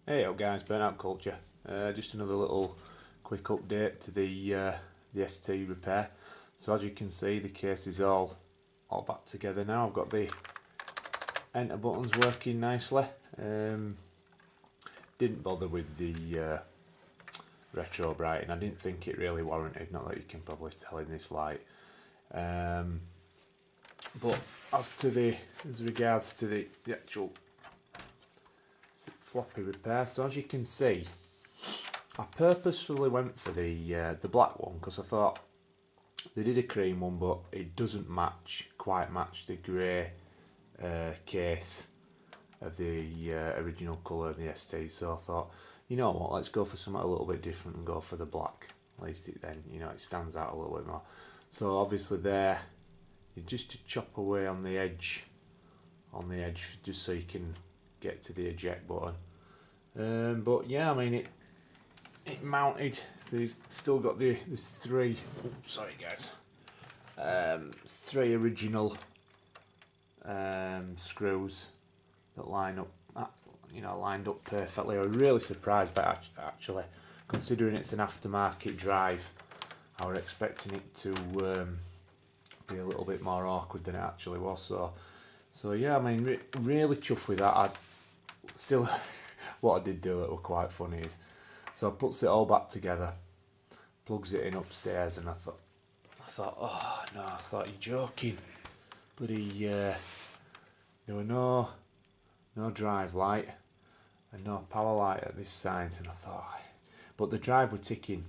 Hey up guys, Burnout Culture. Just another little quick update to the ST repair. So as you can see, the case is all back together now. I've got the enter buttons working nicely. Didn't bother with the retro brighting. I didn't think it really warranted, not that you can probably tell in this light. But as regards to the actual floppy repair, so as you can see, I purposefully went for the black one because I thought they did a cream one, but it doesn't quite match the grey case of the original colour of the ST. So I thought, you know what, let's go for something a little bit different and go for the black. At least it it stands out a little bit more. So obviously there, you just to chop away on the edge, just so you can get to the eject button. But yeah, I mean it mounted. So you've still got there's three. Oops, sorry guys. Three original screws that line up, lined up perfectly. I was really surprised by actually, considering it's an aftermarket drive. I was expecting it to be a little bit more awkward than it actually was. So yeah, I mean, really chuffed with that. Still, what I did do that was quite funny is, so I puts it all back together, plugs it in upstairs, and I thought, oh no, I thought you're joking. Bloody, there were no drive light and no power light at this side, and I thought, but the drive were ticking,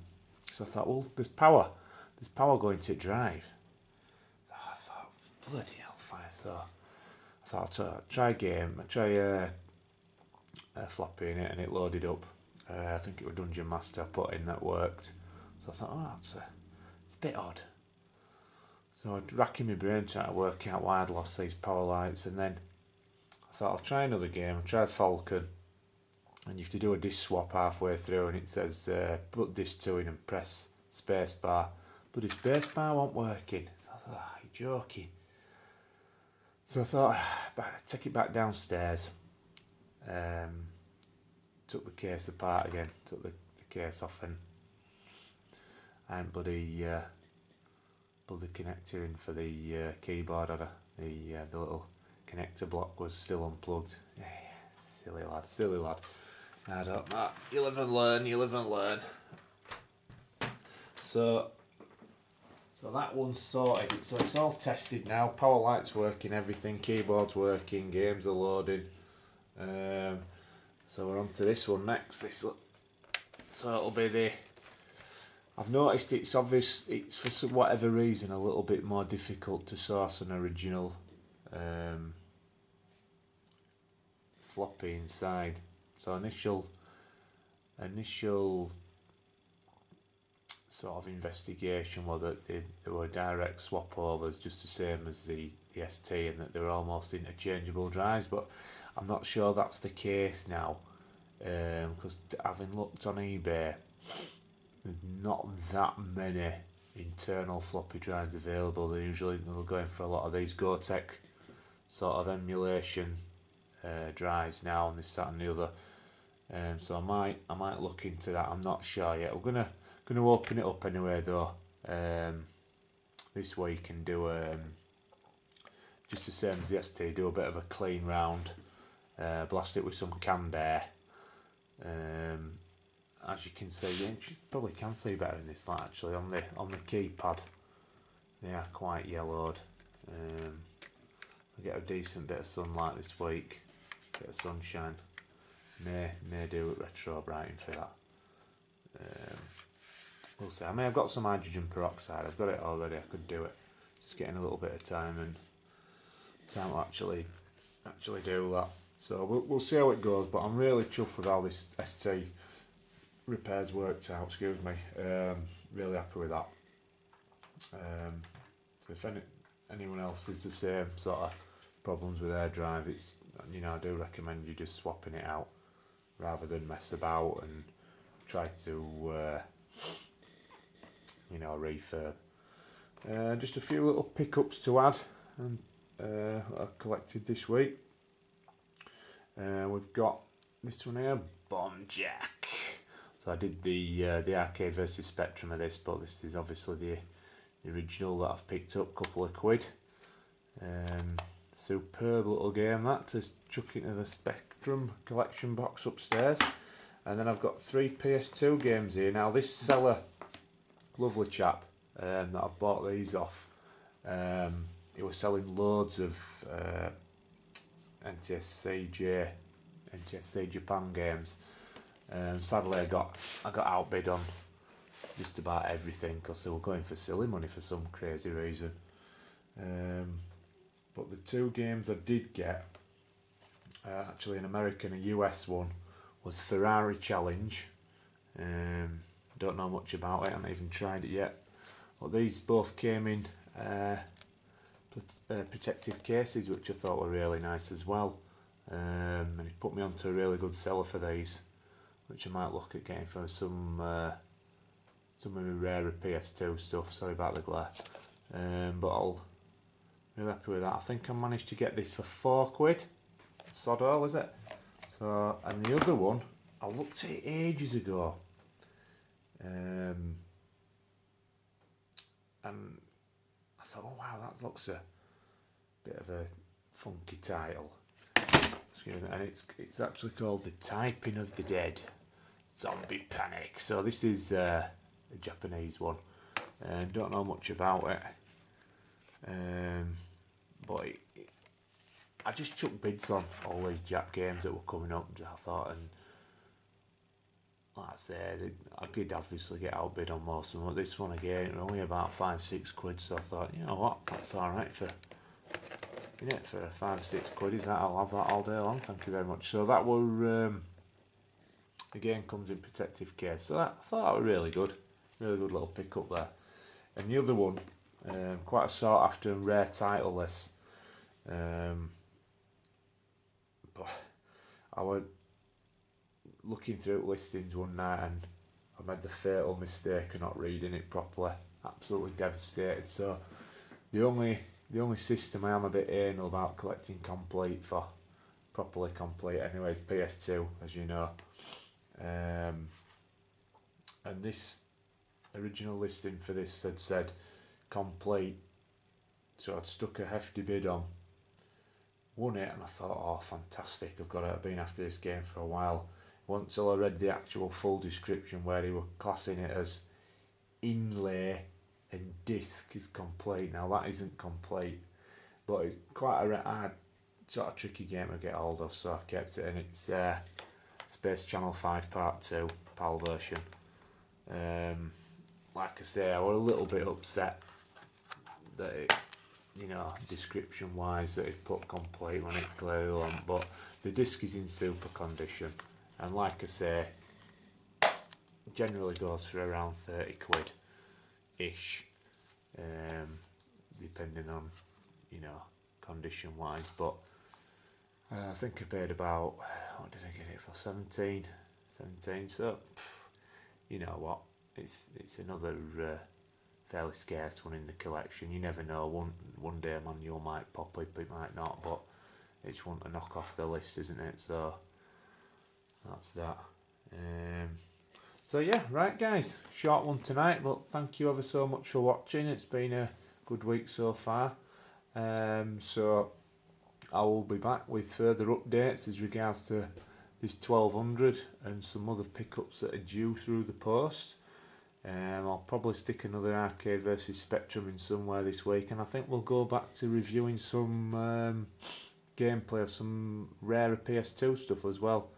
so I thought, well, there's power going to drive. I thought, bloody hellfire. So I thought, I'll try a game. I try a floppy in it, and it loaded up. I think it was Dungeon Master I put in that worked. So I thought, oh, it's a bit odd. So I was racking my brain trying to work out why I'd lost these power lights, and then I thought I'll try another game. I tried Falcon, and you have to do a disc swap halfway through, and it says put disc 2 in and press space bar. But the space bar wasn't working. So I thought, oh, you're joking. So I thought, take it back downstairs. Took the case apart again, took the case off, and bloody pulled the connector in for the keyboard. The little connector block was still unplugged. Yeah, silly lad. I don't know. You live and learn. So that one's sorted. So it's all tested now. Power light's working, everything. Keyboard's working. Games are loading. So we're on to this one next. So it'll be I've noticed it's obvious. It's for whatever reason a little bit more difficult to source an original floppy inside. So initial sort of investigation was that there were direct swap overs, just the same as the ST, and that they were almost interchangeable drives. But I'm not sure that's the case now, because having looked on eBay, there's not that many internal floppy drives available. They're going for a lot of these Gotek sort of emulation drives now, and this, that, and the other. So I might look into that. I'm not sure yet. We're gonna open it up anyway though. This week and do just the same as the ST. Do a bit of a clean round. Blast it with some canned air. As you can see, you probably can see better in this light actually on the keypad. They are quite yellowed. I get a decent bit of sunlight this week. Bit of sunshine. May do retro brighting for that. We'll see. I may have got some hydrogen peroxide. I've got it already. I could do it. Just getting a little bit of time to actually do that. So we'll see how it goes. But I'm really chuffed with how this ST repairs worked out. Excuse me. Really happy with that. So if anyone else is the same sort of problems with their drive, it's I do recommend you just swapping it out rather than mess about and try to refurb. Just a few little pickups to add and I collected this week. We've got this one here, Bomb Jack. So I did the arcade versus Spectrum of this, but this is obviously the original that I've picked up, couple of quid. Superb little game that to chuck into the Spectrum collection box upstairs. And then I've got 3 PS2 games here. Now this seller, lovely chap, that I've bought these off, he was selling loads of NTSC Japan games. Sadly I got outbid on just about everything because they were going for silly money for some crazy reason. But the 2 games I did get, actually an American and a US one, was Ferrari Challenge. Don't know much about it, I haven't even tried it yet. But these both came in protective cases, which I thought were really nice as well. And he put me onto a really good seller for these, which I might look at getting for some of the rarer PS2 stuff. Sorry about the glare. But I'll really happy with that. I think I managed to get this for 4 quid. Sod all, is it? So, and the other one, I looked at it ages ago. And I thought, oh wow, that looks a bit of a funky title. And it's actually called The Typing of the Dead Zombie Panic. So this is a Japanese one. Don't know much about it. But I just chucked bids on all these Jap games that were coming up, I thought, and like I said, I did obviously get outbid on most of them, but this one again, only about 5-6 quid, so I thought, you know what, that's alright for, for 5-6 quid, is that, I'll have that all day long, thank you very much. So that were, again, comes in protective case, so I thought that was really good little pick up there. And the other one, quite a sought after and rare title this, but I was looking through listings one night and I made the fatal mistake of not reading it properly. Absolutely devastated. So the only system I am a bit anal about collecting properly complete anyway is PS2, as you know. And this original listing for this had said complete, so I'd stuck a hefty bid on, won it, and I thought, oh fantastic, I've been after this game for a while. Once I read the actual full description where they were classing it as inlay and disc is complete. Now that isn't complete, but it's quite a hard sort of tricky game to get hold of, so I kept it, and it's Space Channel 5 Part 2 PAL version. Like I say, I was a little bit upset that it, description wise, that it put complete when it clearly on, but the disc is in super condition, and like I say, generally goes for around 30 quid ish, depending on condition wise, but I think I paid about, what did I get it for, 17, so you know what, it's another fairly scarce one in the collection. You never know, one day a manual might pop up, it might not, but it's one to knock off the list, isn't it? So that's that. So yeah, right guys, short one tonight, but thank you ever so much for watching. It's been a good week so far. So I will be back with further updates as regards to this 1200 and some other pickups that are due through the post. I'll probably stick another arcade versus Spectrum in somewhere this week, and I think we'll go back to reviewing some gameplay of some rarer PS2 stuff as well.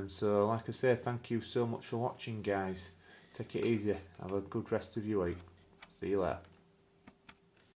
So like I say, thank you so much for watching guys. Take it easy, have a good rest of your week. See you later.